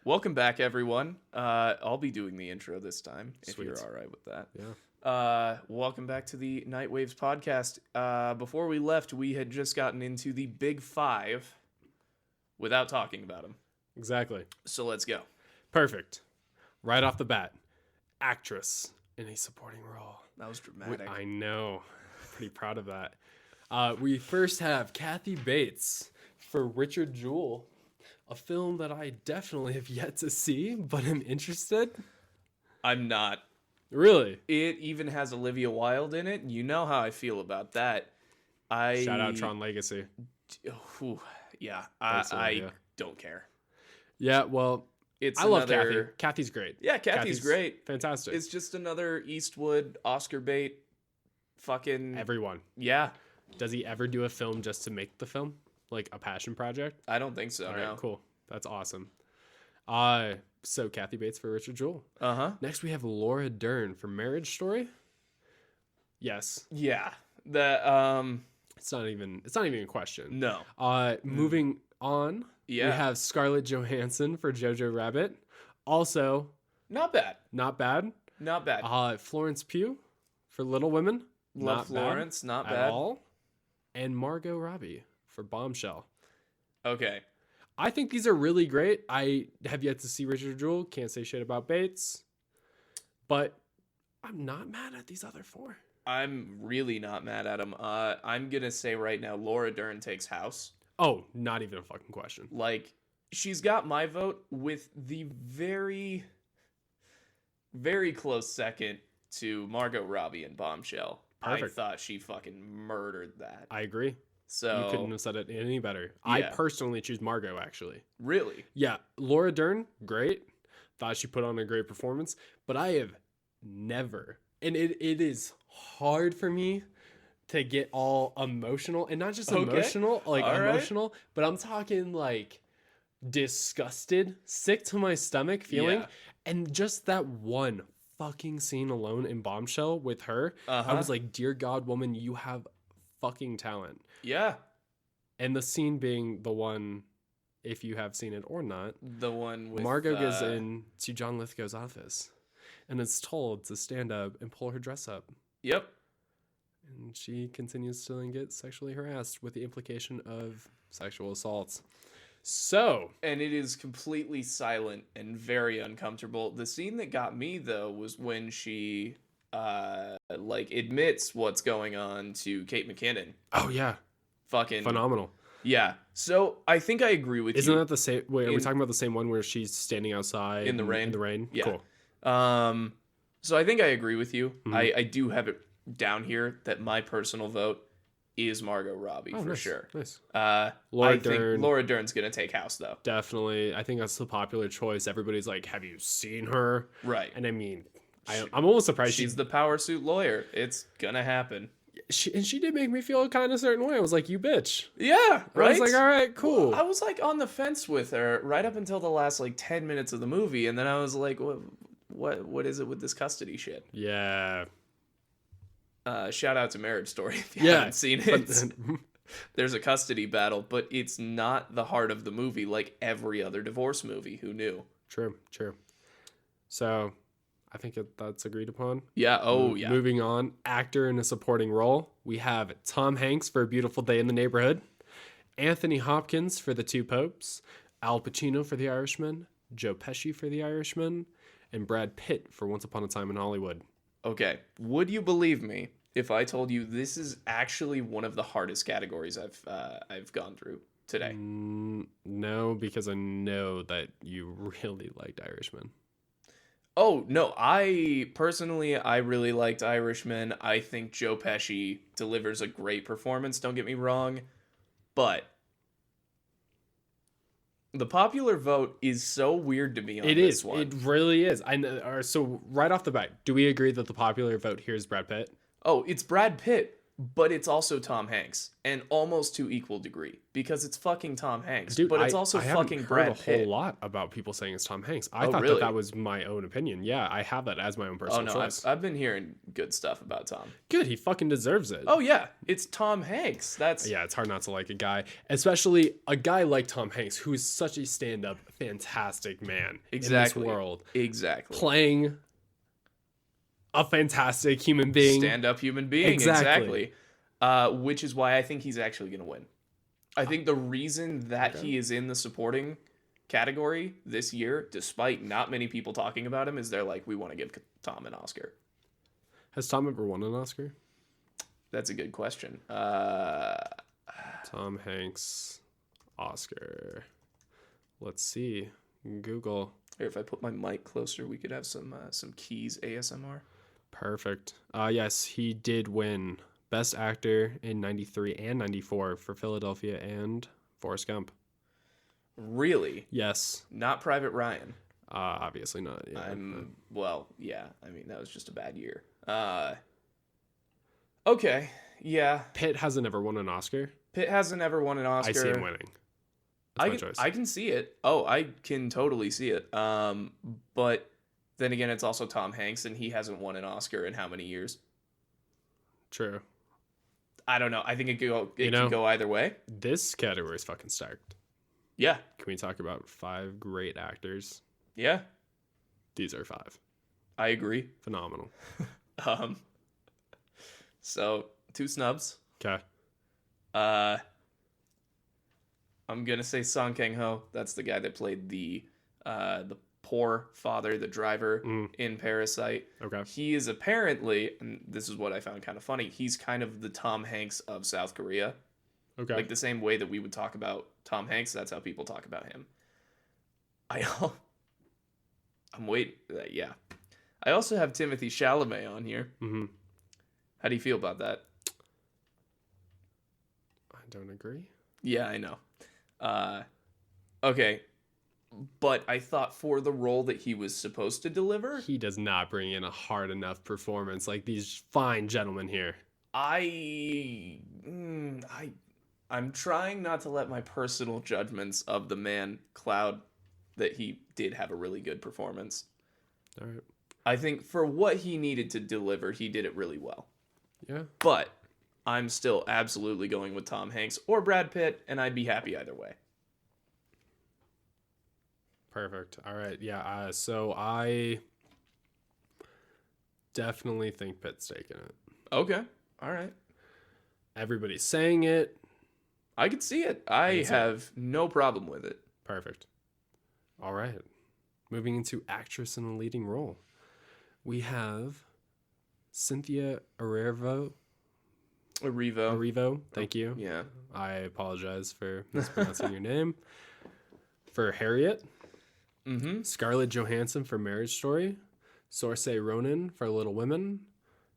Welcome back, everyone. I'll be doing the intro this time, Sweet. if you're all right with that. Yeah. Welcome back to the Nightwaves Podcast. Before we left, we had just gotten into the big five without talking about them. Exactly. So let's go. Perfect. Right off the bat, actress in a supporting role. That was dramatic. I know. Pretty proud of that. We first have Kathy Bates for Richard Jewell, a film that I definitely have yet to see, but am interested. I'm not. Really? It even has Olivia Wilde in it. You know how I feel about that. Shout out Tron Legacy. Yeah, I don't care. Yeah, well, I love Kathy. Kathy's great. Yeah, Kathy's great. Fantastic. It's just another Eastwood Oscar bait. Fucking everyone. Yeah. Does he ever do a film just to make the film? Like a passion project? I don't think so. All no. right, cool. That's awesome. So Kathy Bates for Richard Jewell. Next we have Laura Dern for Marriage Story. Yes. Yeah. The It's not even a question. No. Moving on. Yeah. We have Scarlett Johansson for Jojo Rabbit. Also, not bad. Not bad. Not bad. Florence Pugh for Little Women. Love Florence. Not bad at all. And Margot Robbie for Bombshell. Okay. I think these are really great. I have yet to see Richard Jewell. Can't say shit about Bates. But I'm not mad at these other four. I'm really not mad at them. I'm going to say right now, Laura Dern takes House. Oh, not even a fucking question. Like, she's got my vote with the very, very close second to Margot Robbie and Bombshell. Perfect. I thought she fucking murdered that. I agree. So you couldn't have said it any better. Yeah. I personally choose Margot, actually. Really? Yeah. Laura Dern, great. Thought she put on a great performance. But I have never, and it is hard for me to get all emotional. And not just emotional, like all emotional, but I'm talking like disgusted, sick to my stomach feeling. Yeah. And just that one fucking scene alone in Bombshell with her, I was like, dear God, woman, you have fucking talent. Yeah. And the scene being the one, if you have seen it or not, the one with Margot goes into John Lithgow's office and is told to stand up and pull her dress up. Yep. And she continues to then get sexually harassed with the implication of sexual assaults. So, and it is completely silent and very uncomfortable. The scene that got me though was when she admits what's going on to Kate McKinnon. Oh yeah. Fucking phenomenal. Yeah. So I think I agree with you. Isn't that the same? Wait, are we talking about the same one where she's standing outside in the rain? In the rain. Yeah. Cool. So I think I agree with you. Mm-hmm. I do have it down here that my personal vote is Margot Robbie for nice, sure. Nice. I think Laura Dern's gonna take House though. Definitely. I think that's the popular choice. Everybody's like, "Have you seen her?" Right. And I mean, I'm almost surprised she's the power suit lawyer. It's gonna happen. She did make me feel kind of a certain way. I was like, "You bitch." Yeah. Right. I was like, "All right, cool." Well, I was like on the fence with her right up until the last like 10 minutes of the movie, and then I was like, "What is it with this custody shit?" Yeah. Shout out to Marriage Story if you haven't seen it. There's a custody battle, but it's not the heart of the movie like every other divorce movie. Who knew? True. So, I think that's agreed upon. Yeah. Oh, yeah. Moving on, actor in a supporting role. We have Tom Hanks for A Beautiful Day in the Neighborhood, Anthony Hopkins for The Two Popes, Al Pacino for The Irishman, Joe Pesci for The Irishman, and Brad Pitt for Once Upon a Time in Hollywood. Okay, would you believe me if I told you this is actually one of the hardest categories I've gone through today? No, because I know that you really liked Irishman. Oh, no, I really liked Irishman. I think Joe Pesci delivers a great performance, don't get me wrong. But the popular vote is so weird to me on this one. It really is. I know. So right off the bat, do we agree that the popular vote here is Brad Pitt? Oh, it's Brad Pitt. but it's also Tom Hanks, and almost to equal degree, because it's fucking Tom Hanks. Dude, but it's also fucking Brad Pitt. I haven't heard a whole lot about people saying it's Tom Hanks. I thought really? that was my own opinion. Yeah, I have that as my own personal choice. I've been hearing good stuff about Tom. Good, he fucking deserves it. Oh yeah, it's Tom Hanks. Yeah, it's hard not to like a guy, especially a guy like Tom Hanks, who is such a stand-up, fantastic man in this world. Exactly. Playing a fantastic human being. Stand-up human being. Exactly. Which is why I think he's actually going to win. I think the reason that he is in the supporting category this year, despite not many people talking about him, is they're like, we want to give Tom an Oscar. Has Tom ever won an Oscar? That's a good question. Tom Hanks, Oscar. Let's see. Google. Here, if I put my mic closer, we could have some keys ASMR. Perfect. Yes, he did win Best Actor in 93 and 94 for Philadelphia and Forrest Gump. Really? Yes. Not Private Ryan. Obviously not. Yeah. Well, yeah. I mean, that was just a bad year. Okay. Yeah. Pitt hasn't ever won an Oscar. Pitt hasn't ever won an Oscar. I see him winning. That's my choice. I can see it. Oh, I can totally see it. But then again, it's also Tom Hanks, and he hasn't won an Oscar in how many years? True. I don't know. I think it can go either way. This category is fucking stacked. Yeah. Can we talk about 5 great actors? Yeah. These are 5. I agree. Phenomenal. So 2 snubs. Okay. I'm gonna say Song Kang-ho. That's the guy that played the poor father, the driver in Parasite. Okay. He is apparently, and this is what I found kind of funny, he's kind of the Tom Hanks of South Korea. Okay. Like the same way that we would talk about Tom Hanks, that's how people talk about him. I'm waiting. Yeah. I also have Timothée Chalamet on here. Mm-hmm. How do you feel about that? I don't agree. Yeah, I know. Okay. But I thought for the role that he was supposed to deliver, he does not bring in a hard enough performance like these fine gentlemen here. I'm trying not to let my personal judgments of the man cloud that he did have a really good performance. All right. I think for what he needed to deliver, he did it really well. Yeah. But I'm still absolutely going with Tom Hanks or Brad Pitt, and I'd be happy either way. Perfect. All right. Yeah. So I definitely think Pitt's taking it. Okay. All right. Everybody's saying it. I could see it. I have no problem with it. Perfect. All right. Moving into actress in a leading role. We have Cynthia Erivo. Thank you. Yeah. I apologize for mispronouncing your name. For Harriet. Mm-hmm. Scarlett Johansson for Marriage Story. Saoirse Ronan for Little Women.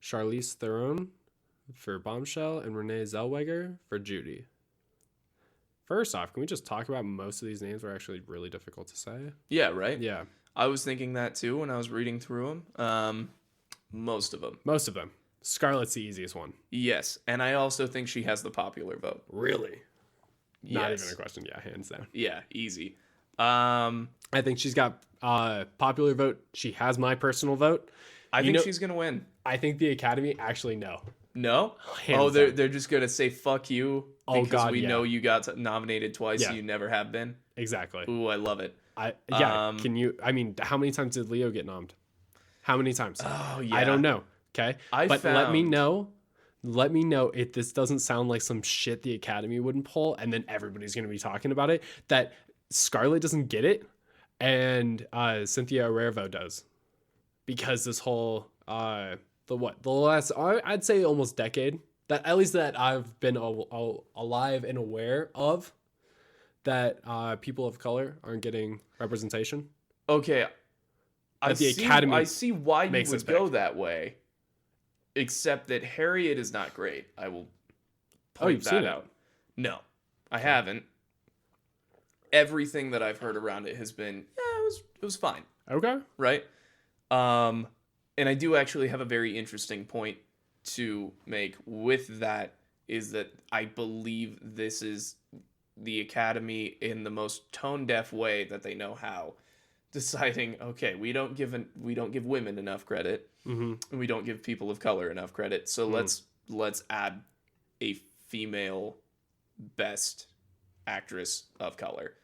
Charlize Theron for Bombshell. And Renee Zellweger for Judy. First off, can we just talk about most of these names are actually really difficult to say? Yeah, right? Yeah. I was thinking that too when I was reading through them. Most of them. Scarlett's the easiest one. Yes, and I also think she has the popular vote. Really? Not Yes. even a question. Yeah, hands down. Yeah, easy. I think she's got popular vote. She has my personal vote. I think she's gonna win. I think the Academy actually no. No? Hands they're down. just gonna say fuck you because we know you got nominated twice. Yeah. You never have been. Exactly. Ooh, I love it. Can you? I mean, how many times did Leo get nommed? How many times? Oh yeah. I don't know. Okay, let me know. Let me know if this doesn't sound like some shit the Academy wouldn't pull, and then everybody's gonna be talking about it. That Scarlett doesn't get it, and Cynthia Erivo does, because this whole the last I'd say almost decade that at least that I've been alive and aware of, that people of color aren't getting representation. Okay. I see why you would go that way. Except that Harriet is not great. I will point that out. No, I haven't. Everything that I've heard around it has been, it was fine. Okay. Right? And I do actually have a very interesting point to make with that is that I believe this is the Academy in the most tone-deaf way that they know how, deciding, okay, we don't give women enough credit, and we don't give people of color enough credit, so let's add a female best actress of color.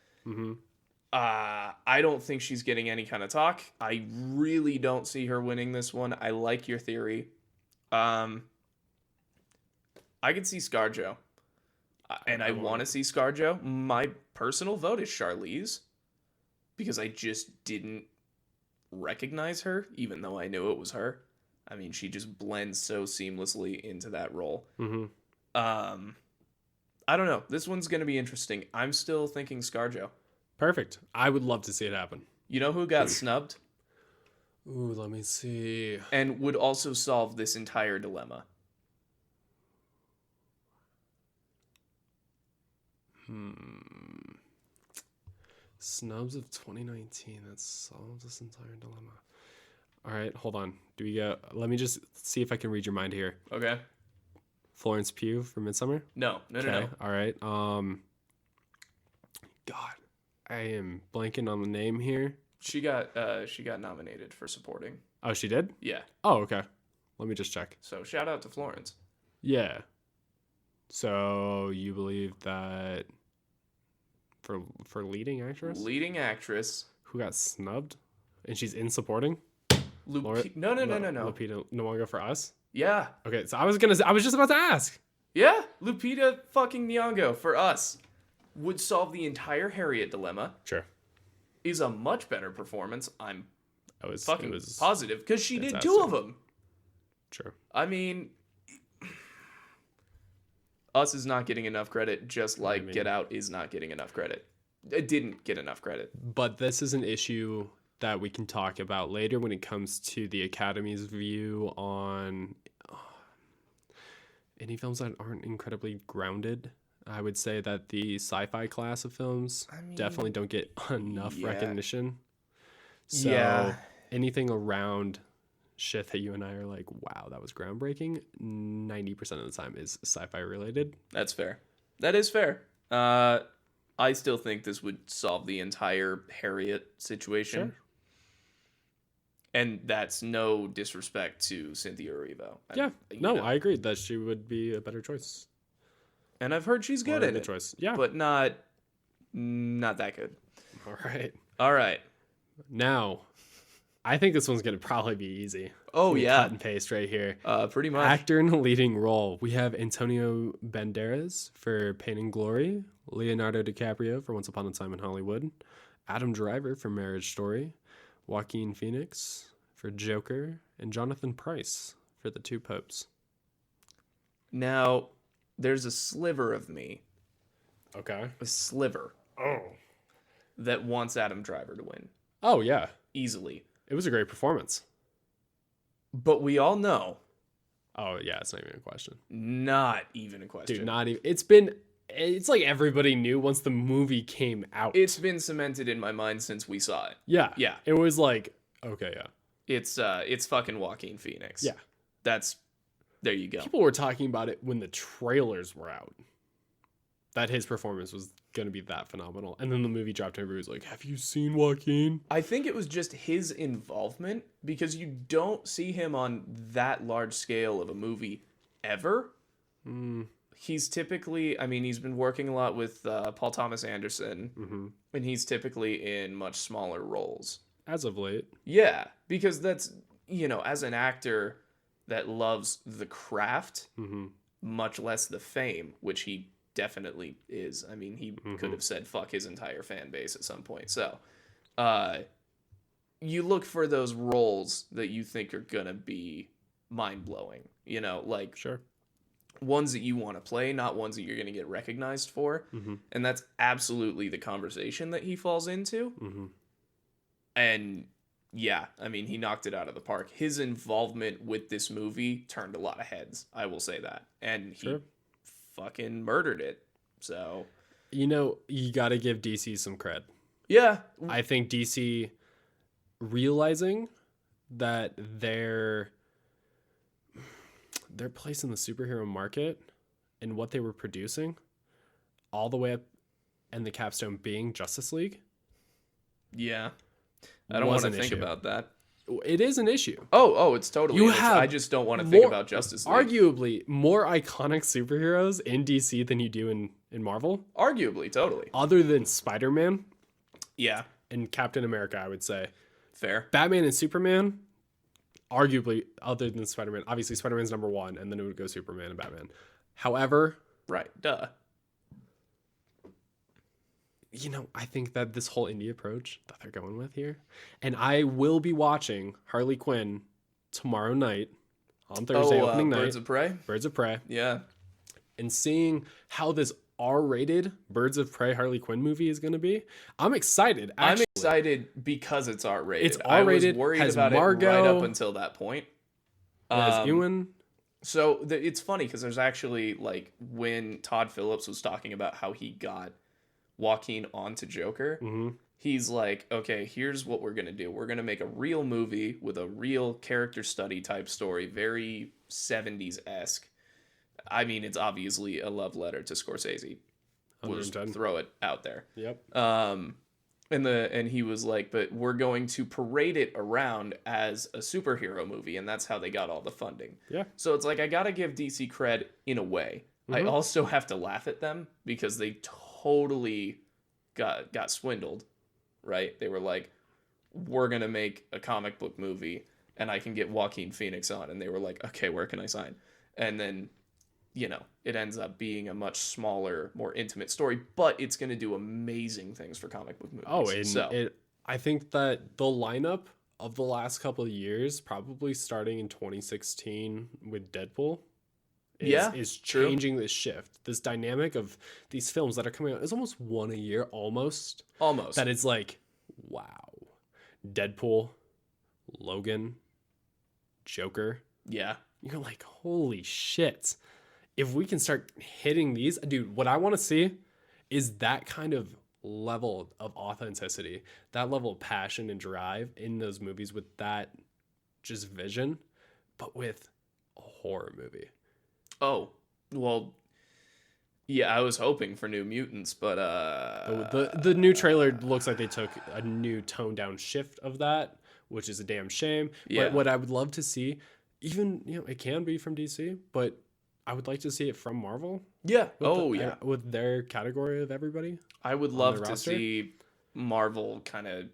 I don't think she's getting any kind of talk. I really don't see her winning this one. I like your theory. I could see ScarJo. And I want to see ScarJo. My personal vote is Charlize, because I just didn't recognize her, even though I knew it was her. I mean, she just blends so seamlessly into that role. I don't know. This one's going to be interesting. I'm still thinking ScarJo. Perfect. I would love to see it happen. You know who got snubbed? Ooh, let me see. And would also solve this entire dilemma. Snubs of 2019. That solves this entire dilemma. All right, hold on. Do we go? Let me just see if I can read your mind here. Okay. Florence Pugh for Midsommar? No. All right. God, I am blanking on the name here. She got nominated for supporting. Oh, she did? Yeah. Oh, okay. Let me just check. So shout out to Florence. Yeah. So you believe that for leading actress? Leading actress. Who got snubbed? And she's in supporting? No. Lupita Nyong'o for Us? Yeah. Okay, so I was just about to ask. Yeah, Lupita fucking Nyong'o for Us would solve the entire Harriet dilemma. Sure. Is a much better performance. I'm fucking was positive, because she fantastic. did 2 of them. Sure. I mean, Us is not getting enough credit, just like Get Out is not getting enough credit. It didn't get enough credit. But this is an issue that we can talk about later when it comes to the Academy's view on any films that aren't incredibly grounded. I would say that the sci-fi class of films definitely don't get enough recognition. So anything around shit that you and I are like, wow, that was groundbreaking, 90% of the time is sci-fi related. That's fair. That is fair. I still think this would solve the entire Harriet situation. Sure. And that's no disrespect to Cynthia Erivo. I agree that she would be a better choice. And I've heard she's good at it. Choice. Yeah. But not that good. All right. Now, I think this one's going to probably be easy. Oh, yeah. Cut and paste right here. Pretty much. Actor in a leading role. We have Antonio Banderas for Pain and Glory, Leonardo DiCaprio for Once Upon a Time in Hollywood, Adam Driver for Marriage Story, Joaquin Phoenix for Joker, and Jonathan Pryce for The Two Popes. Now, there's a sliver of me. Okay. A sliver. Oh. That wants Adam Driver to win. Oh, yeah. Easily. It was a great performance. But we all know. Oh, yeah, it's not even a question. Not even a question. Dude, not even. It's like everybody knew once the movie came out. It's been cemented in my mind since we saw it. Yeah. Yeah. It was like, okay, yeah. It's fucking Joaquin Phoenix. Yeah. There you go. People were talking about it when the trailers were out. That his performance was going to be that phenomenal. And then the movie dropped and everybody was like, have you seen Joaquin? I think it was just his involvement, because you don't see him on that large scale of a movie ever. He's typically, he's been working a lot with Paul Thomas Anderson, and he's typically in much smaller roles. As of late. Yeah, because that's, as an actor that loves the craft, much less the fame, which he definitely is. I mean, he could have said fuck his entire fan base at some point. So, you look for those roles that you think are going to be mind-blowing, Sure. Ones that you want to play, not ones that you're going to get recognized for. And that's absolutely the conversation that he falls into. And yeah, he knocked it out of the park. His involvement with this movie turned a lot of heads, I will say that. And he fucking murdered it. So, you got to give DC some cred. Yeah. I think DC realizing that their place in the superhero market and what they were producing, all the way up, and the capstone being Justice League. Yeah. I don't want to think about that. It is an issue. Oh, it's totally an issue. I just don't want to think about Justice League. Arguably, more iconic superheroes in DC than you do in Marvel. Arguably, totally. Other than Spider-Man. Yeah. And Captain America, I would say. Fair. Batman and Superman, arguably, other than Spider-Man. Obviously, Spider-Man's number one, and then it would go Superman and Batman. However... Right, duh. You know, I think that this whole indie approach that they're going with here, and I will be watching Harley Quinn tomorrow night on Thursday, opening night. Birds of Prey? Birds of Prey. Yeah. And seeing how this R-rated Birds of Prey Harley Quinn movie is going to be, I'm excited. Actually. I'm excited because it's R-rated. It's R-rated. I was worried has about Margot, it right up until that point. Has Ewan. So it's funny because there's actually, like, when Todd Phillips was talking about how he got Joaquin onto Joker, he's like, okay, here's what we're gonna do. We're gonna make a real movie with a real character study type story, very 70s-esque. I mean, it's obviously a love letter to Scorsese. We'll just throw it out there. Yep. And he was like, but we're going to parade it around as a superhero movie, and that's how they got all the funding. Yeah. So it's like, I gotta give DC cred in a way. I also have to laugh at them because they totally got swindled, right? They were like, we're gonna make a comic book movie and I can get Joaquin Phoenix on, and they were like, okay, where can I sign? And then, you know, it ends up being a much smaller, more intimate story, but it's gonna do amazing things for comic book movies. I think that the lineup of the last couple of years, probably starting in 2016 with Deadpool, is changing this shift, this dynamic of these films that are coming out. It's almost one a year, almost. That it's like, wow, Deadpool, Logan, Joker. Yeah, you're like, holy shit! If we can start hitting these, dude, what I want to see is that kind of level of authenticity, that level of passion and drive in those movies with that just vision, but with a horror movie. Oh, well, yeah, I was hoping for New Mutants, but the new trailer looks like they took a new toned down shift of that, which is a damn shame. Yeah. But what I would love to see, even, you know, it can be from DC, but I would like to see it from Marvel. Yeah. With their category of everybody. I would love to see Marvel kind of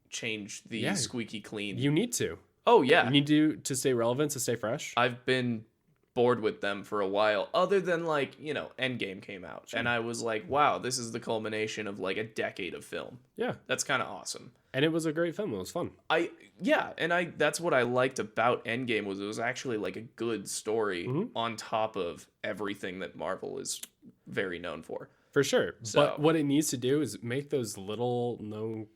change the squeaky clean. You need to. Oh, yeah. You need to stay relevant, to stay fresh. I've been bored with them for a while, other than, like, you know, Endgame came out. Sure. And I was like, wow, this is the culmination of, like, a decade of film. Yeah. That's kind of awesome. And it was a great film. It was fun. That's what I liked about Endgame, was it was actually, like, a good story on top of everything that Marvel is very known for. For sure. So, but what it needs to do is make those little known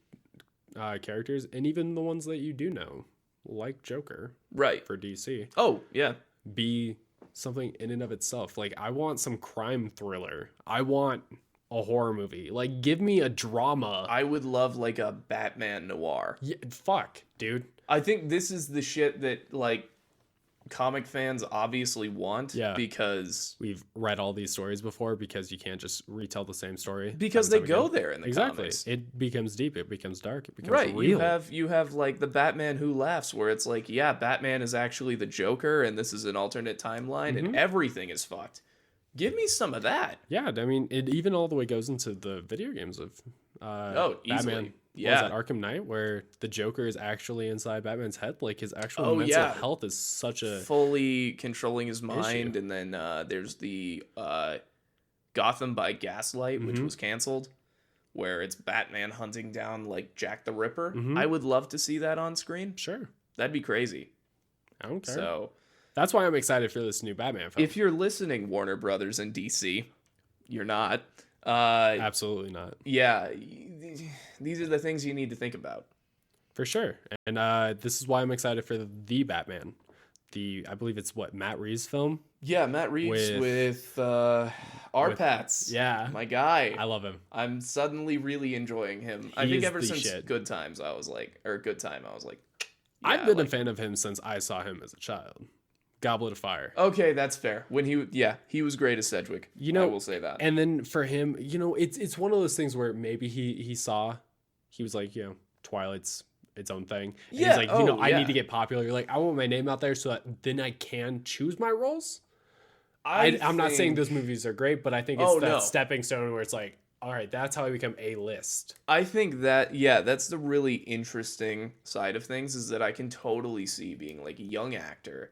characters, and even the ones that you do know, like Joker. Right. For DC. Oh, yeah. Be something in and of itself. Like, I want some crime thriller. I want a horror movie. Like, give me a drama. I would love, like, a Batman noir. Yeah, fuck, dude. I think this is the shit that, like, comic fans obviously want. Yeah. Because we've read all these stories before, because you can't just retell the same story. Because they go there in the comics. It becomes deep. It becomes dark. It becomes real. You have like the Batman Who Laughs, where it's like, yeah, Batman is actually the Joker, and this is an alternate timeline, and everything is fucked. Give me some of that. Yeah, I mean, it even all the way goes into the video games of easily. Batman. Yeah, was that Arkham Knight, where the Joker is actually inside Batman's head? Like, his actual mental health is such a fully controlling his mind. And then there's the Gotham by Gaslight, which was canceled, where it's Batman hunting down, like, Jack the Ripper. I would love to see that on screen. Sure, that'd be crazy. I don't care. So that's why I'm excited for this new Batman film. If you're listening, Warner Brothers and DC, you're not. Absolutely not. Yeah, these are the things you need to think about. For sure. And this is why I'm excited for the Batman. I believe it's Matt Reeves' film? Yeah, Matt Reeves with R-Pats. Yeah. My guy. I love him. I'm suddenly really enjoying him. I think ever since Good Time, I was like, I've been a fan of him since I saw him as a child. Goblet of Fire. Okay, that's fair. When he was great as Sedgwick. You know, I will say that. And then for him, it's one of those things where maybe he was like, Twilight's its own thing. And he's like, I need to get popular. Like, I want my name out there so that then I can choose my roles. I'm not saying those movies are great, but I think it's that stepping stone where it's like, all right, that's how I become A-list. I think that, that's the really interesting side of things, is that I can totally see being like a young actor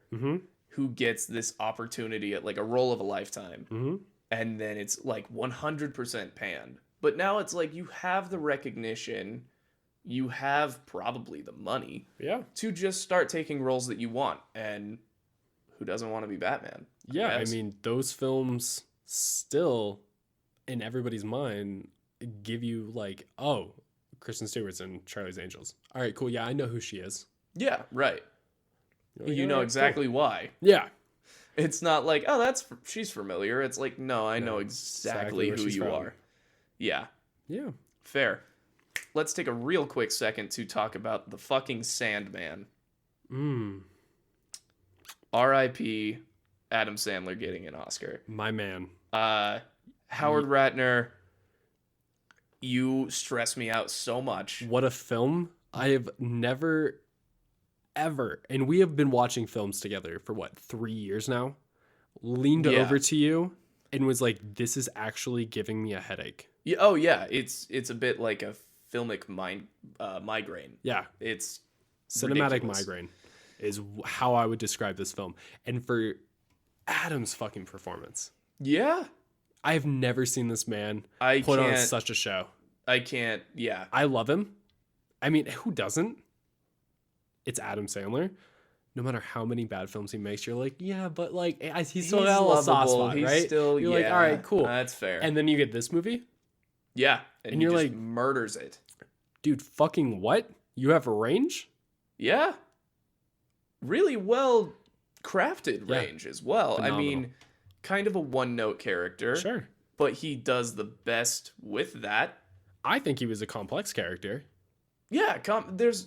who gets this opportunity at like a role of a lifetime. And then it's like 100% panned. But now it's like you have the recognition, you have probably the money to just start taking roles that you want. And who doesn't want to be Batman? Yeah, I mean, those films still, in everybody's mind, give you like, oh, Kristen Stewart's in Charlie's Angels. All right, cool. Yeah, I know who she is. Yeah, right. Like, you know exactly why. Yeah. It's not like, oh, she's familiar. It's like, no, I know exactly who you are. Yeah. Yeah. Fair. Let's take a real quick second to talk about the fucking Sandman. R.I.P. Adam Sandler getting an Oscar. My man. Howard Ratner, you stress me out so much. What a film. I have never, ever, and we have been watching films together for 3 years now, leaned over to you and was like, this is actually giving me a headache. Yeah. Oh, yeah. It's a bit like a filmic migraine. Yeah. It's cinematic ridiculous. Migraine is how I would describe this film. And for Adam's fucking performance. Yeah. I have never seen this man put on such a show. I can't. Yeah. I love him. I mean, who doesn't? It's Adam Sandler. No matter how many bad films he makes, you're like, yeah, but like he's still got a little soft spot, right? Still, you're like, all right, cool. That's fair. And then you get this movie. Yeah. And you're just like, murders it. Dude, fucking what? You have a range? Yeah. Really well crafted range as well. Phenomenal. I mean, kind of a one-note character. Sure. But he does the best with that. I think he was a complex character. Yeah, there's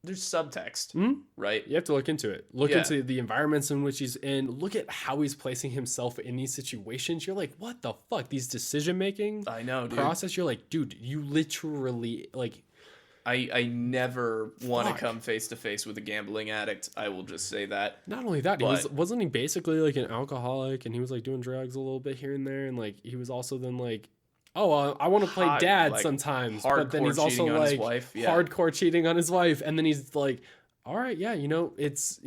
subtext, right? You have to look into it. Look into the environments in which he's in. Look at how he's placing himself in these situations. You're like, what the fuck? These decision-making process, you're like, dude, you literally, like... I never want to come face to face with a gambling addict. I will just say that. Not only that, wasn't he basically like an alcoholic, and he was like doing drugs a little bit here and there, and like he was also then like, I want to play dad sometimes, but then he's also like hardcore cheating on his wife, and then he's like, all right, yeah, it's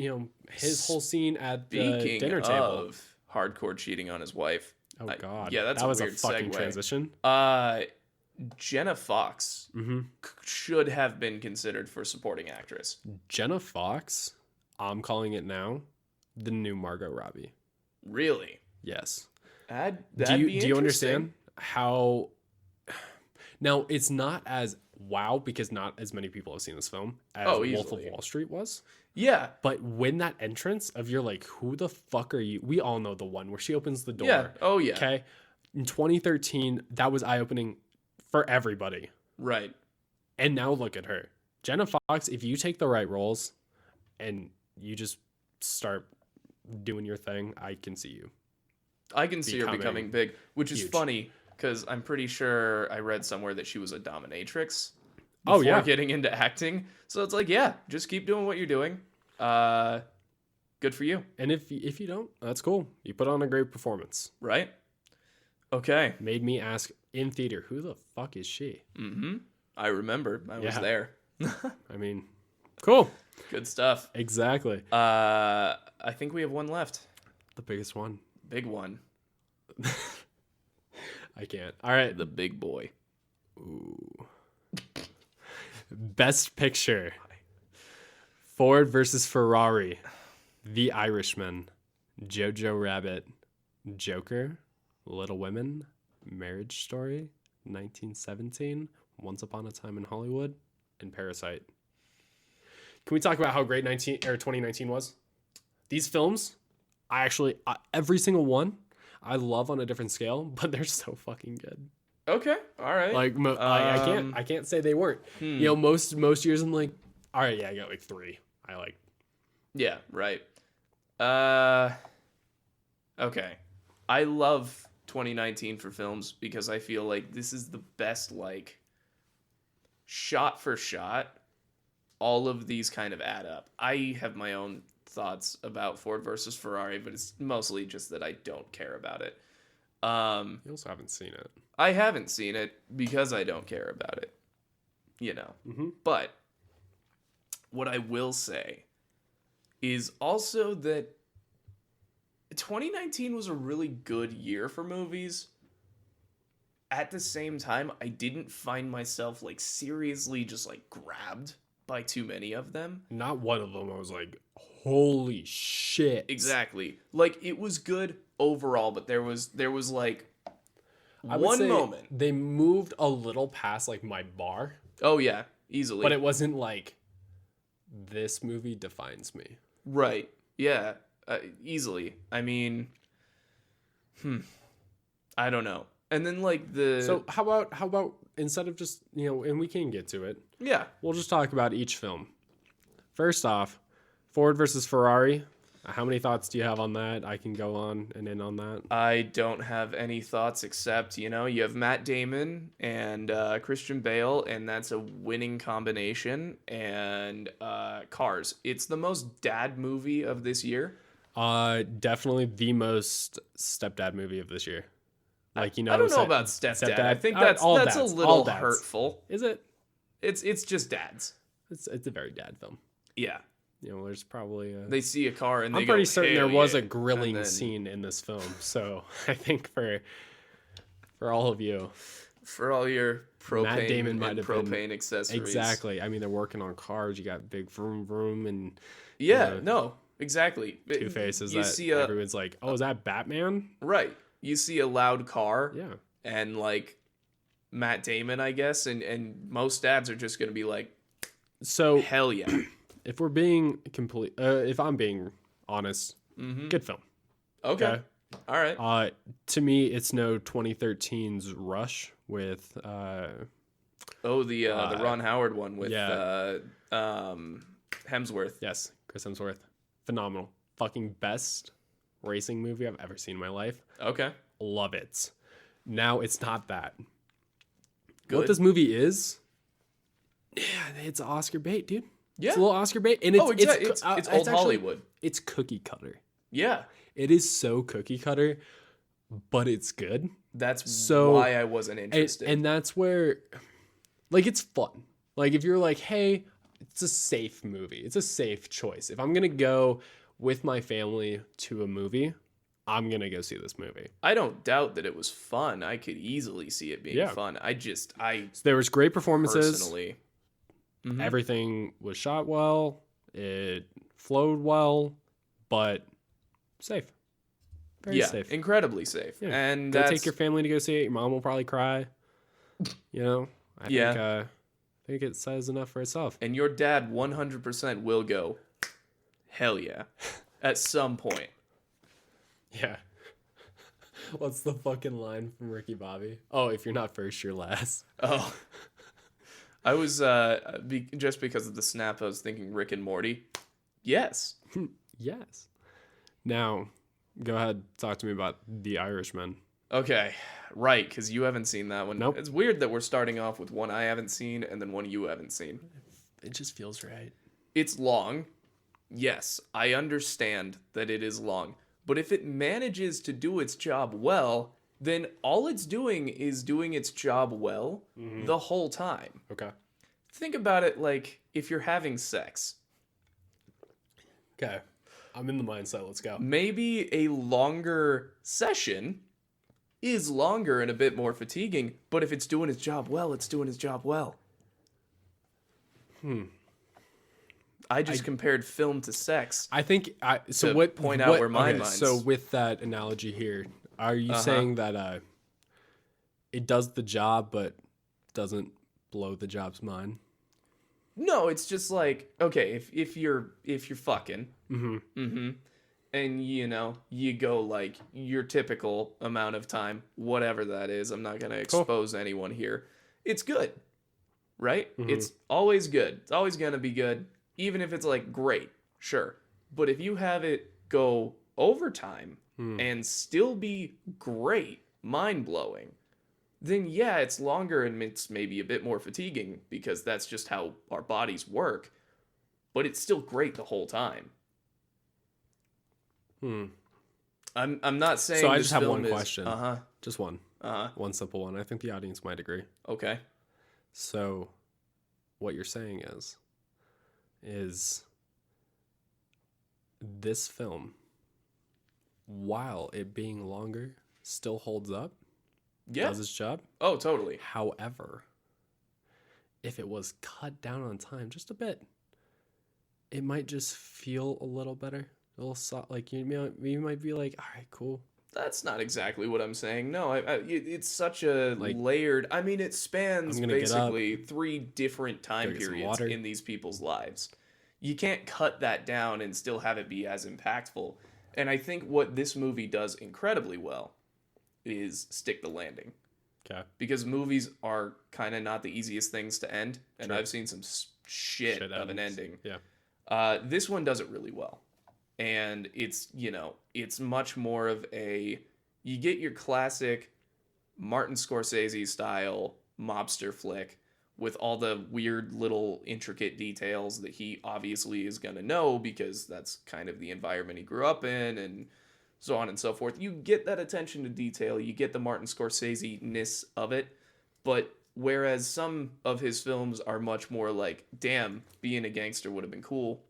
his whole scene at the dinner table. Of hardcore cheating on his wife. Oh God, yeah, that was a weird a fucking segue. Transition. Jenna Fox should have been considered for supporting actress. Jenna Fox, I'm calling it now, the new Margot Robbie. Really? Yes. Do you understand how... Now, it's not as wow because not as many people have seen this film as Wolf of Wall Street was. Yeah. But when that entrance of you're like, who the fuck are you? We all know the one where she opens the door. Yeah. Oh, yeah. Okay. In 2013, that was eye-opening for everybody. Right. And now look at her. Jenna Fox, if you take the right roles and you just start doing your thing, I can see you. I can see her becoming big, which is funny because I'm pretty sure I read somewhere that she was a dominatrix before getting into acting. So it's like, yeah, just keep doing what you're doing. Good for you. And if you don't, that's cool. You put on a great performance. Right? Okay. Made me ask in theater, who the fuck is she? I remember. I was there. I mean, cool. Good stuff. Exactly. I think we have one left. The biggest one. Big one. I can't. All right. The big boy. Ooh. Best Picture. Ford versus Ferrari. The Irishman. Jojo Rabbit. Joker. Little Women. Marriage Story. 1917. Once Upon a Time in Hollywood. And Parasite. Can we talk about how great 2019 was? These films, every single one, I love on a different scale, but they're so fucking good. Okay, all right. Like I can't say they weren't. You know, most years I'm like, all right, yeah, I got like 3. I like. Yeah, right. Okay. I love 2019 for films because I feel like this is the best, like, shot for shot. All of these kind of add up. I have my own thoughts about Ford versus Ferrari, but it's mostly just that I don't care about it. You also haven't seen it. I haven't seen it because I don't care about it. Mm-hmm. But what I will say is also that 2019 was a really good year for movies. At the same time, I didn't find myself, like, seriously just, like, grabbed by too many of them. Not one of them I was like, holy shit. Exactly. Like, it was good overall, but there was like, one moment. They moved a little past, like, my bar. Oh, yeah. Easily. But it wasn't like, this movie defines me. Right. Yeah. Easily. I mean, I don't know. And then, like, So how about instead of just, and we can get to it. Yeah. We'll just talk about each film. First off, Ford versus Ferrari. How many thoughts do you have on that? I can go on and in on that. I don't have any thoughts except, you have Matt Damon and Christian Bale, and that's a winning combination. And Cars. It's the most dad movie of this year. Definitely the most stepdad movie of this year. Like, I don't know about stepdad. I think that's a little hurtful. Is it? It's just dads. It's a very dad film. Yeah. There's probably they see a car and I'm pretty certain there was a grilling scene in this film. So I think for all of you, for all your propane Matt Damon might have propane accessories. Exactly. I mean, they're working on cars. You got big vroom vroom and no, exactly. Two Faces. Everyone's like, oh, is that Batman? Right. You see a loud car. Yeah. And like Matt Damon, I guess, and most dads are just gonna be like, so hell yeah. If we're being if I'm being honest, good film. Okay. All right. To me, it's no 2013's Rush with the Ron Howard one with Hemsworth. Yes, Chris Hemsworth. Phenomenal. Fucking best racing movie I've ever seen in my life. Okay. Love it. Now it's not that. Good. What this movie is, it's Oscar bait, dude. Yeah. It's a little Oscar bait. And it's old Hollywood. It's cookie cutter. Yeah. It is so cookie cutter, but it's good. That's why I wasn't interested. And that's where, like, it's fun. Like, if you're like, hey, it's a safe movie. It's a safe choice. If I'm going to go with my family to a movie, I'm going to go see this movie. I don't doubt that it was fun. I could easily see it being fun. So there was great performances. Personally. Everything was shot well. It flowed well, but safe. Very safe. Incredibly safe. Yeah. And take your family to go see it. Your mom will probably cry. I think it says enough for itself. And your dad 100% will go, hell yeah, at some point. Yeah. What's the fucking line from Ricky Bobby? Oh, if you're not first, you're last. Oh. I was, just because of the snap, I was thinking Rick and Morty. Yes. Yes. Now, go ahead, talk to me about The Irishman. Okay, right, because you haven't seen that one. Nope. It's weird that we're starting off with one I haven't seen and then one you haven't seen. It just feels right. It's long. Yes, I understand that it is long. But if it manages to do its job well, then all it's doing is doing its job well the whole time. Okay. Think about it like if you're having sex. Okay. I'm in the mindset. Let's go. Maybe a longer session is longer and a bit more fatiguing, but if it's doing its job well, it's doing its job well. I just compared film to sex. I think point out where my mind's. So with that analogy here, are you saying that it does the job but doesn't blow the job's mind? No, it's just like, okay, if you're fucking, and you go like your typical amount of time, whatever that is. I'm not gonna expose anyone here. It's good, right? It's always good. It's always gonna be good, even if it's like great, sure. But if you have it go overtime and still be great, mind-blowing, then yeah, it's longer and it's maybe a bit more fatiguing because that's just how our bodies work, but it's still great the whole time. I'm not saying so I just have one question. Uh-huh. Just one. Uh-huh. One simple one. I think the audience might agree. Okay. So what you're saying is this film, while it being longer, still holds up. Yeah. Does its job. Oh, totally. However, if it was cut down on time just a bit, it might just feel a little better. A little soft, like you might be like, all right, cool. That's not exactly what I'm saying. No, it's such a layered. I mean, it spans basically 3 different time periods in these people's lives. You can't cut that down and still have it be as impactful. And I think what this movie does incredibly well is stick the landing. Okay. Because movies are kind of not the easiest things to end, and I've seen some shit of an ending. Yeah. This one does it really well. And it's, it's much more of you get your classic Martin Scorsese style mobster flick with all the weird little intricate details that he obviously is going to know because that's kind of the environment he grew up in and so on and so forth. You get that attention to detail. You get the Martin Scorsese-ness of it. But whereas some of his films are much more like, damn, being a gangster would have been cool.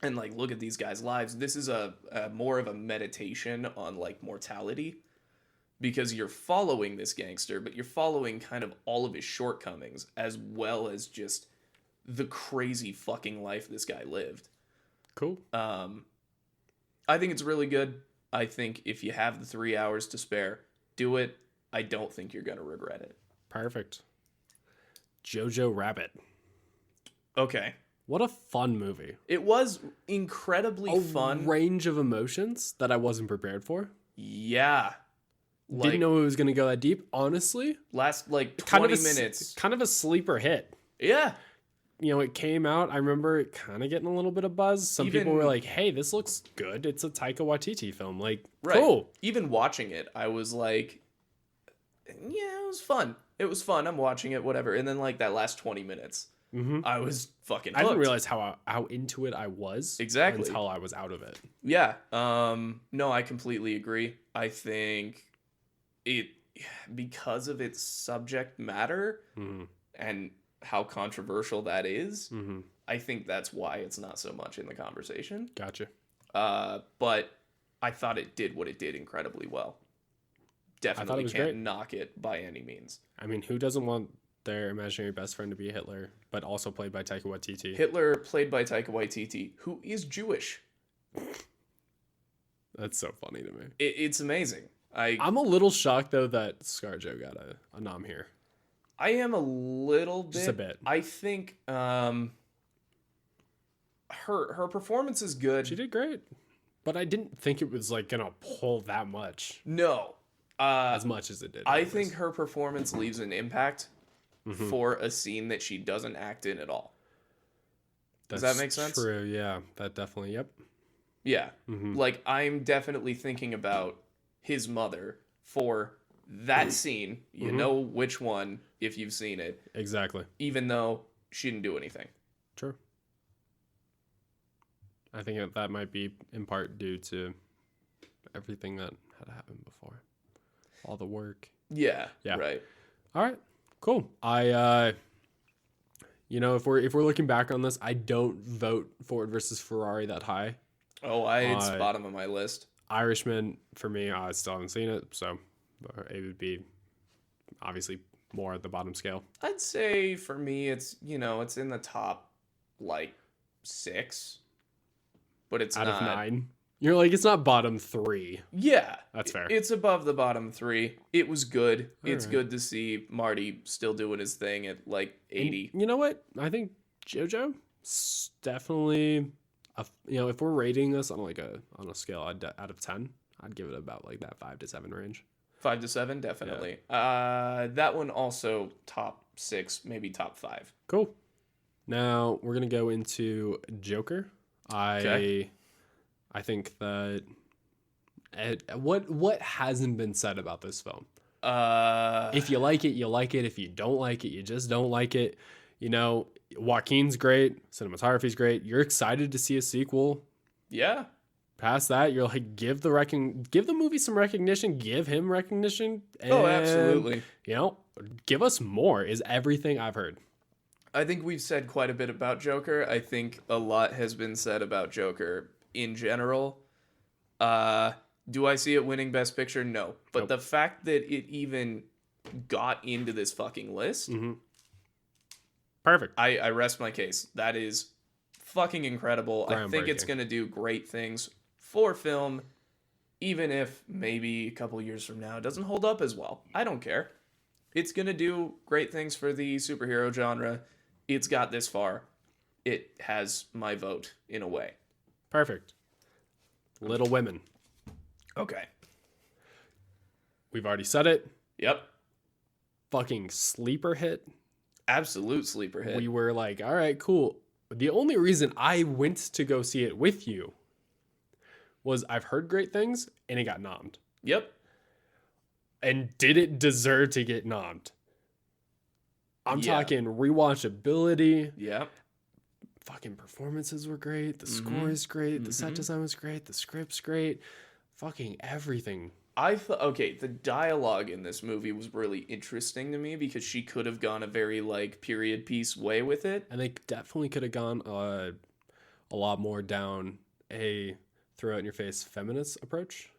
And like, look at these guys' lives. This is a more of a meditation on like mortality because you're following this gangster, but you're following kind of all of his shortcomings as well as just the crazy fucking life this guy lived. Cool. I think it's really good. I think if you have the 3 hours to spare, do it. I don't think you're going to regret it. Perfect. Jojo Rabbit. Okay. What a fun movie. It was incredibly fun. A range of emotions that I wasn't prepared for. Yeah. Didn't know it was going to go that deep, honestly. Last, 20 minutes. Kind of a sleeper hit. Yeah. It came out. I remember it kind of getting a little bit of buzz. Some people were like, hey, this looks good. It's a Taika Waititi film. Cool. Even watching it, I was like, yeah, it was fun. It was fun. I'm watching it, whatever. And then, that last 20 minutes. Mm-hmm. I was fucking hooked. I didn't realize how into it I was. Exactly. Until I was out of it. Yeah. No, I completely agree. I think because of its subject matter and how controversial that is, I think that's why it's not so much in the conversation. Gotcha. But I thought it did what it did incredibly well. Definitely can't knock it by any means. I mean, who doesn't want their imaginary best friend to be Hitler, but also played by Taika Waititi? Hitler played by Taika Waititi, who is Jewish. That's so funny to me. It's amazing. I'm a little shocked, though, that ScarJo got a nom here. I am a little bit. Just a bit. I think her performance is good. She did great. But I didn't think it was, gonna pull that much. No. As much as it did. I think her performance leaves an impact for a scene that she doesn't act in at all. Does that make sense? True, yeah. That definitely, yep. Yeah. I'm definitely thinking about his mother for that scene. You know which one if you've seen it. Exactly. Even though she didn't do anything. True. I think that might be in part due to everything that had happened before. All the work. Yeah. Right. All right. Cool. If we're looking back on this, I don't vote Ford versus Ferrari that high. Oh, it's bottom of my list. Irishman, for me, I still haven't seen it, so it would be obviously more at the bottom scale. I'd say for me, it's it's in the top 6, but it's out not of 9. You're like, it's not bottom 3. Yeah, that's fair. It's above the bottom 3. It was good. It's good to see Marty still doing his thing at 80. And you know what? I think JoJo definitely. If we're rating this on on a scale out of 10, I'd give it about that 5 to 7 range. 5 to 7, definitely. Yeah. That one also top 6, maybe top 5. Cool. Now we're gonna go into Joker. I I think that what hasn't been said about this film? If you like it, you like it. If you don't like it, you just don't like it. You know, Joaquin's great. Cinematography's great. You're excited to see a sequel. Yeah. Past that, you're like, give the movie some recognition. Give him recognition. And, absolutely. You know, give us more is everything I've heard. I think we've said quite a bit about Joker. I think a lot has been said about Joker in general. Do I see it winning Best Picture? No. But the fact that it even got into this fucking list, perfect. I rest my case. That is fucking incredible. I think it's going to do great things for film, even if maybe a couple years from now it doesn't hold up as well. I don't care. It's going to do great things for the superhero genre. It's got this far. It has my vote in a way. Perfect. Little Women. Okay. We've already said it. Yep. Fucking sleeper hit. Absolute sleeper hit. We were like, all right, cool. The only reason I went to go see it with you was I've heard great things and it got nommed. Yep. And did it deserve to get nommed? I'm talking rewatchability. Yeah. Fucking performances were great. The score is great. The set design was great. The script's great. Fucking everything. I thought, okay, the dialogue in this movie was really interesting to me because she could have gone a very, like, period piece way with it. And they definitely could have gone a lot more down a throw-out-in-your-face feminist approach.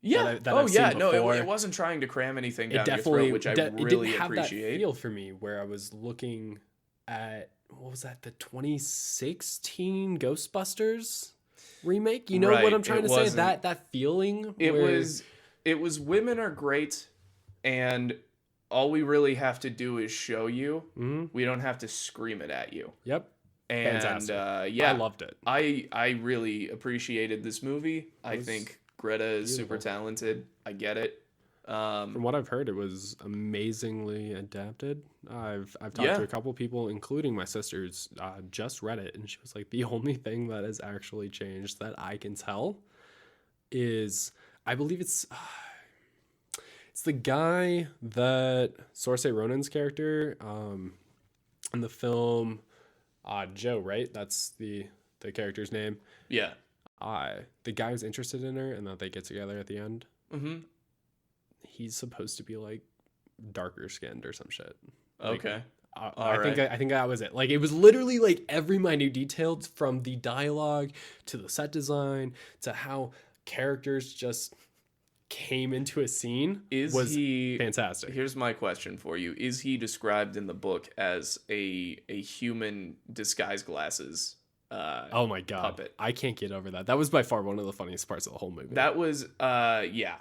Yeah. No, it wasn't trying to cram anything down your throat, which I really appreciate. That feel for me where I was looking at, what was that, the 2016 Ghostbusters remake? You know what I'm trying to say? That feeling. It was women are great, and all we really have to do is show you. We don't have to scream it at you. Yep. And fantastic. I loved it. I really appreciated this movie. I think Greta is super talented. I get it. From what I've heard, it was amazingly adapted. I've talked to a couple people, including my sisters, just read it, and she was like, the only thing that has actually changed that I can tell is, I believe it's the guy that Saoirse Ronan's character in the film Joe, right? That's the character's name. Yeah. The guy was interested in her, and that they get together at the end. He's supposed to be like darker skinned or some shit. Okay. I think that was it. Like, it was literally like every minute detail, from the dialogue to the set design to how characters just came into a scene. Was fantastic. Here's my question for you. Is he described in the book as a human disguise glasses oh my god, puppet? I can't get over that. That was by far one of the funniest parts of the whole movie. That was yeah.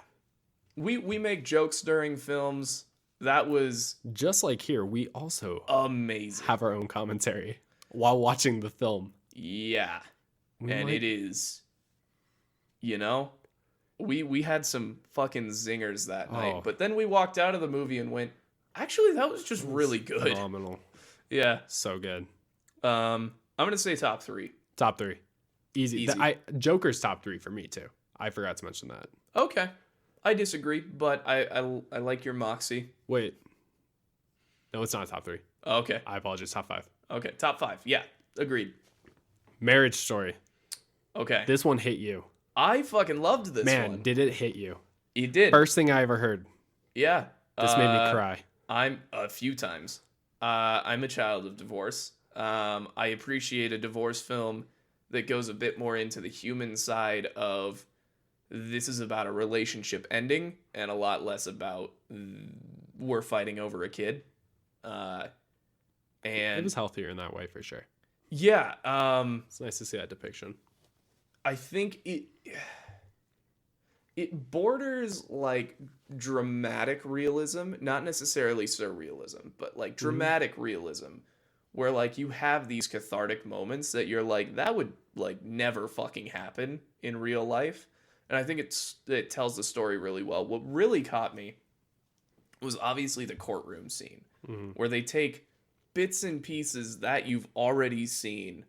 We make jokes during films. That was just like here. We also amazing. Have our own commentary while watching the film. Yeah. It is, you know, we had some fucking zingers that night, but then we walked out of the movie and went, actually, that was just really good. Phenomenal. Yeah. So good. I'm going to say top three. Top three. Easy. Joker's top three for me too. I forgot to mention that. Okay. I disagree, but I like your moxie. Wait. No, it's not top three. Okay. I apologize. Top five. Okay. Top five. Yeah. Agreed. Marriage Story. Okay. This one hit you. I fucking loved this one. Man, did it hit you? It did. First thing I ever heard. Yeah. This made me cry. I'm a few times. I'm a child of divorce. I appreciate a divorce film that goes a bit more into the human side of this is about a relationship ending and a lot less about we're fighting over a kid. And it was healthier in that way for sure. Yeah. It's nice to see that depiction. I think it borders like dramatic realism, not necessarily surrealism, but like dramatic realism, where like you have these cathartic moments that you're like, that would like never fucking happen in real life. And I think it tells the story really well. What really caught me was obviously the courtroom scene, where they take bits and pieces that you've already seen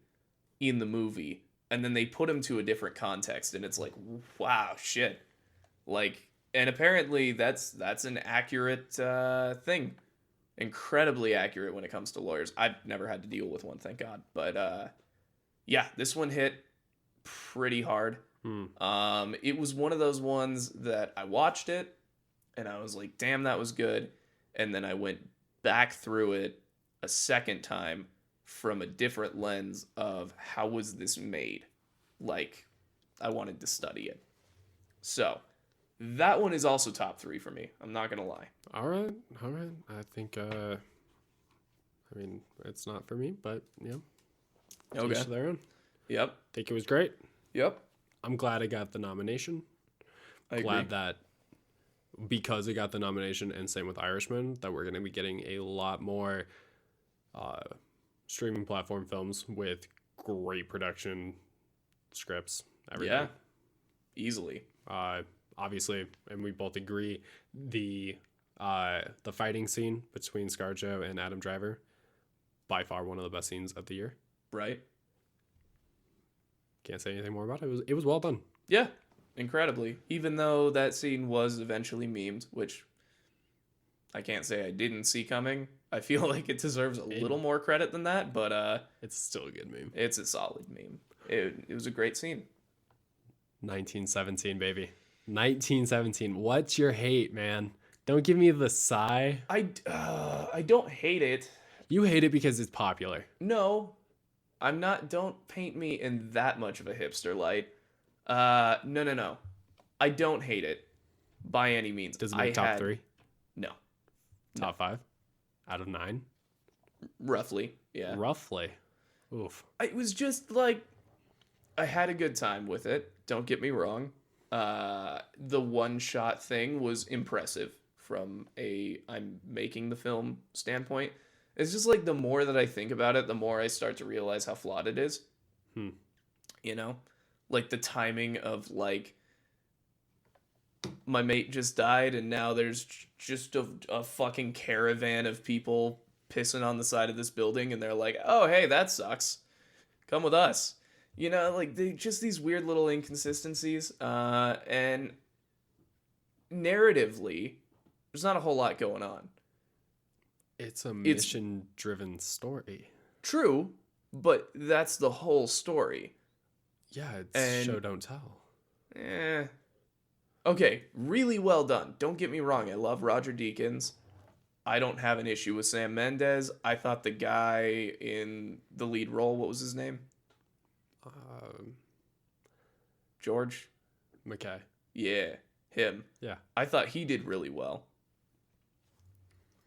in the movie and then they put him to a different context, and it's like, wow, shit. Like, and apparently that's an accurate thing. Incredibly accurate when it comes to lawyers. I've never had to deal with one, thank God. But yeah, this one hit pretty hard. It was one of those ones that I watched it and I was like, damn, that was good. And then I went back through it a second time from a different lens of how was this made? Like, I wanted to study it. So that one is also top 3 for me. I'm not gonna lie. All right. I think. I mean, it's not for me, but yeah. Okay. Each their own. Yep. I think it was great. Yep. I'm glad I got the nomination. I agree. Glad that because it got the nomination, and same with Irishman, that we're going to be getting a lot more streaming platform films with great production, scripts, everything. Yeah. Easily. Obviously, and we both agree, the fighting scene between ScarJo and Adam Driver, by far one of the best scenes of the year. Right. Can't say anything more about it. It was well done. Yeah, incredibly. Even though that scene was eventually memed, which I can't say I didn't see coming. I feel like it deserves a little more credit than that, but it's still a good meme. It's a solid meme. It was a great scene. 1917, baby. 1917. What's your hate, man? Don't give me the sigh. I don't hate it. You hate it because it's popular. No, I'm not. Don't paint me in that much of a hipster light. No. I don't hate it by any means. Does it make top 3? No. Top 5 out of 9? Roughly, yeah. Roughly. Oof. It was just like, I had a good time with it. Don't get me wrong. The one-shot thing was impressive from I'm making the film standpoint. It's just like the more that I think about it, the more I start to realize how flawed it is. You know? Like the timing of like, my mate just died and now there's just a fucking caravan of people pissing on the side of this building and they're like, oh, hey, that sucks. Come with us. You know, like just these weird little inconsistencies. And narratively, there's not a whole lot going on. It's a mission-driven story. True, but that's the whole story. Yeah, it's show, don't tell. Okay, really well done. Don't get me wrong. I love Roger Deakins. I don't have an issue with Sam Mendes. I thought the guy in the lead role, what was his name? George McKay. Yeah, him. Yeah. I thought he did really well.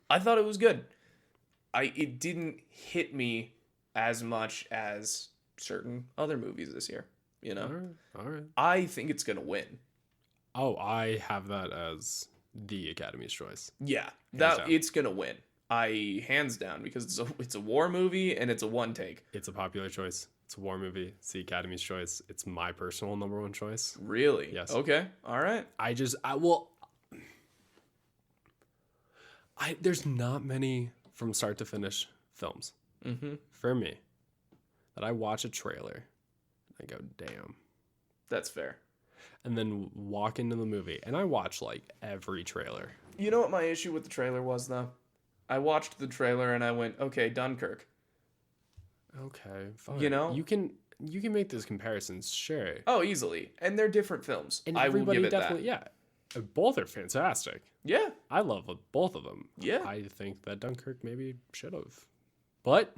I thought it was good. It didn't hit me as much as certain other movies this year, you know? All right. I think it's going to win. Oh, I have that as the Academy's choice. Yeah, it's going to win. Hands down, because it's a war movie and it's a one take. It's a popular choice. It's a war movie. It's the Academy's choice. It's my personal number 1 choice. Really? Yes. Okay. All right. There's not many from start to finish films for me that I watch a trailer and I go, damn. That's fair. And then walk into the movie and I watch like every trailer. You know what my issue with the trailer was, though? I watched the trailer and I went, okay, Dunkirk. Okay, fine. You know? You can make those comparisons, sure. Oh, easily. And they're different films. And I will give it that. Yeah. Both are fantastic. Yeah. I love both of them. Yeah. I think that Dunkirk maybe should have. But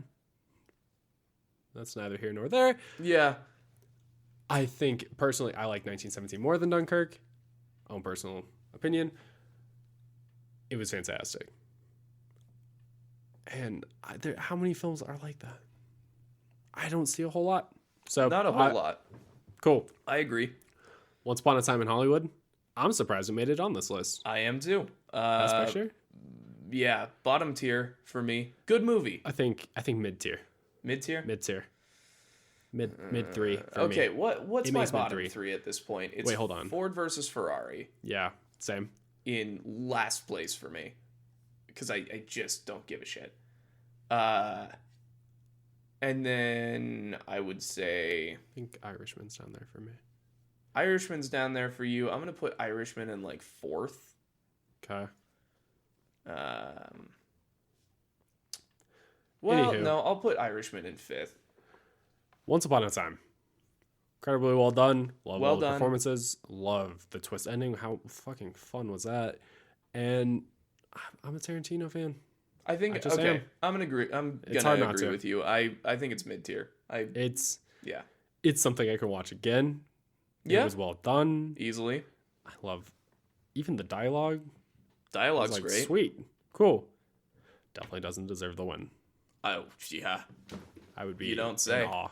that's neither here nor there. Yeah. I think, personally, I like 1917 more than Dunkirk. Own personal opinion. It was fantastic. And how many films are like that? I don't see a whole lot. So not a whole lot. Cool. I agree. Once Upon a Time in Hollywood. I'm surprised it made it on this list. I am too. Best Picture? Yeah, bottom tier for me. Good movie. I think mid tier. Mid tier? Mid tier. Mid 3 for okay, me. what's my bottom 3 at this point? It's Wait, hold on. Ford versus Ferrari. Yeah, same. In last place for me. Because I just don't give a shit. And then I would say... I think Irishman's down there for me. Irishman's down there for you. I'm going to put Irishman in like 4th. Okay. Well, Anywho. no, I'll put Irishman in 5th. Once Upon a Time. Incredibly well done. Love Well all the done. performances. Love the twist ending. How fucking fun was that? And I'm a Tarantino fan. I think I just okay. am. I'm gonna agree. I'm It's gonna hard not agree to. with you. I think it's mid tier. It's Yeah. It's something I can watch again. Yeah. It was well done. Easily. I love even the dialogue. Dialogue's Like, great. sweet. Cool. Definitely doesn't deserve the win. Oh yeah. I would be You don't say. in awe.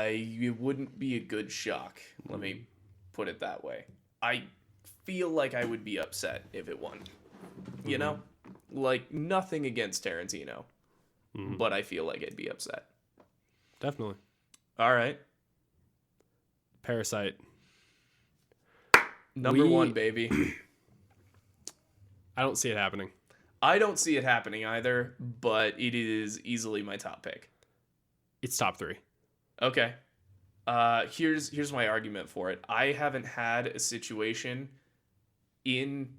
It wouldn't be a good shock. Let me put it that way. I feel like I would be upset if it won. You know? Like, nothing against Tarantino. But I feel like I'd be upset. Definitely. All right. Parasite. Number 1, baby. I don't see it happening. I don't see it happening either, but it is easily my top pick. It's top 3. Okay. Here's my argument for it. I haven't had a situation in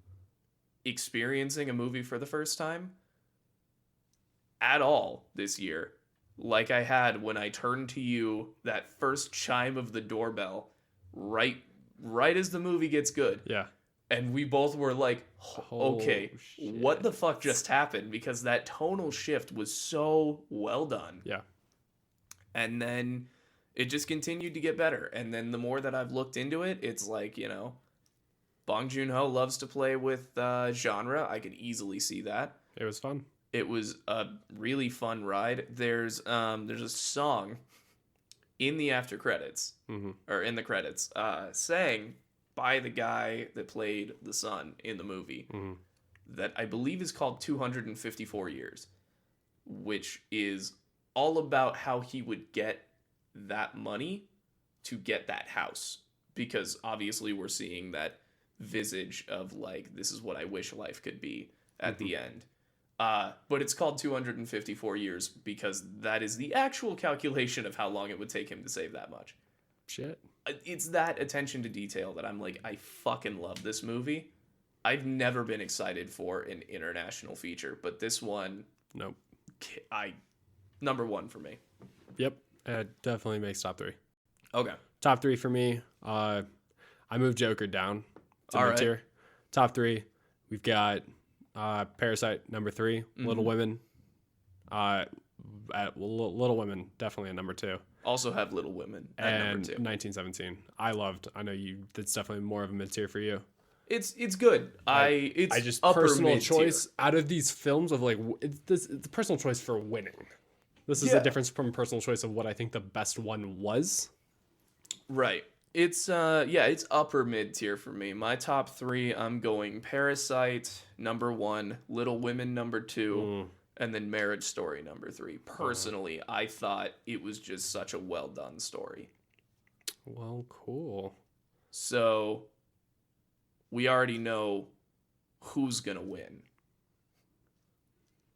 experiencing a movie for the first time at all this year like I had when I turned to you that first chime of the doorbell right as the movie gets good. Yeah. And we both were like, okay, shit. what the fuck just happened? Because that tonal shift was so well done. Yeah. And then it just continued to get better. And then the more that I've looked into it, it's like, Bong Joon-ho loves to play with genre. I could easily see that. It was fun. It was a really fun ride. There's a song in the after credits, or in the credits, sang by the guy that played the son in the movie, that I believe is called 254 Years, which is all about how he would get that money to get that house. Because obviously we're seeing that visage of like, this is what I wish life could be at the end. But it's called 254 years because that is the actual calculation of how long it would take him to save that much. Shit. It's that attention to detail that I'm like, I fucking love this movie. I've never been excited for an international feature, but this one, Nope. number 1 for me. Yep. It definitely makes top 3. Okay. Top 3 for me. I moved Joker down to All mid tier. right. Top 3. We've got Parasite number 3. Little Women. Little Women definitely a number 2. Also have Little Women at And number 2. 1917. I know that's definitely more of a mid tier for you. It's good. It's I just upper personal mid-tier. choice out of these films of like it's a personal choice for winning. This is the difference from personal choice of what I think the best one was. Right. It's it's upper mid tier for me. My top 3, I'm going Parasite number 1, Little Women number 2, and then Marriage Story number 3. Personally, I thought it was just such a well done story. Well, cool. So we already know who's gonna win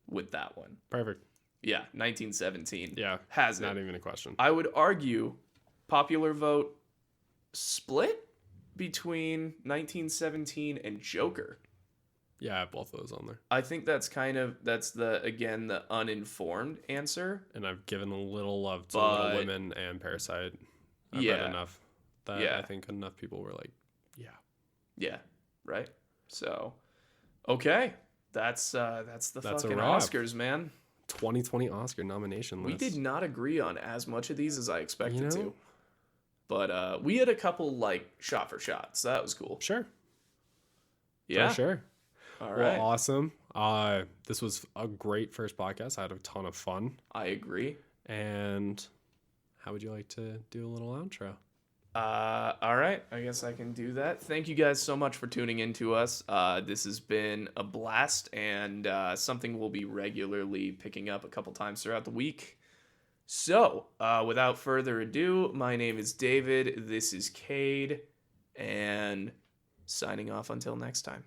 with that one. Perfect. Yeah, 1917. Yeah. Has it. Not even a question. I would argue popular vote split between 1917 and Joker. Yeah, I have both of those on there. I think that's the uninformed answer. And I've given a little love to But- Little Women and Parasite. I've Yeah. read enough that Yeah. I think enough people were like, yeah. Yeah, right? So, okay. That's the That's a fucking wrap. Oscars, man. 2020 Oscar nomination We list. did not agree on as much of these as I expected You know? to. But we had a couple like shot for shot, so that was cool. Sure. Yeah. For sure. All Well, right. awesome. This was a great first podcast. I had a ton of fun. I agree. And how would you like to do a little outro? All right. I guess I can do that. Thank you guys so much for tuning in to us. This has been a blast and something we'll be regularly picking up a couple times throughout the week. So, without further ado, my name is David. This is Cade. And signing off until next time.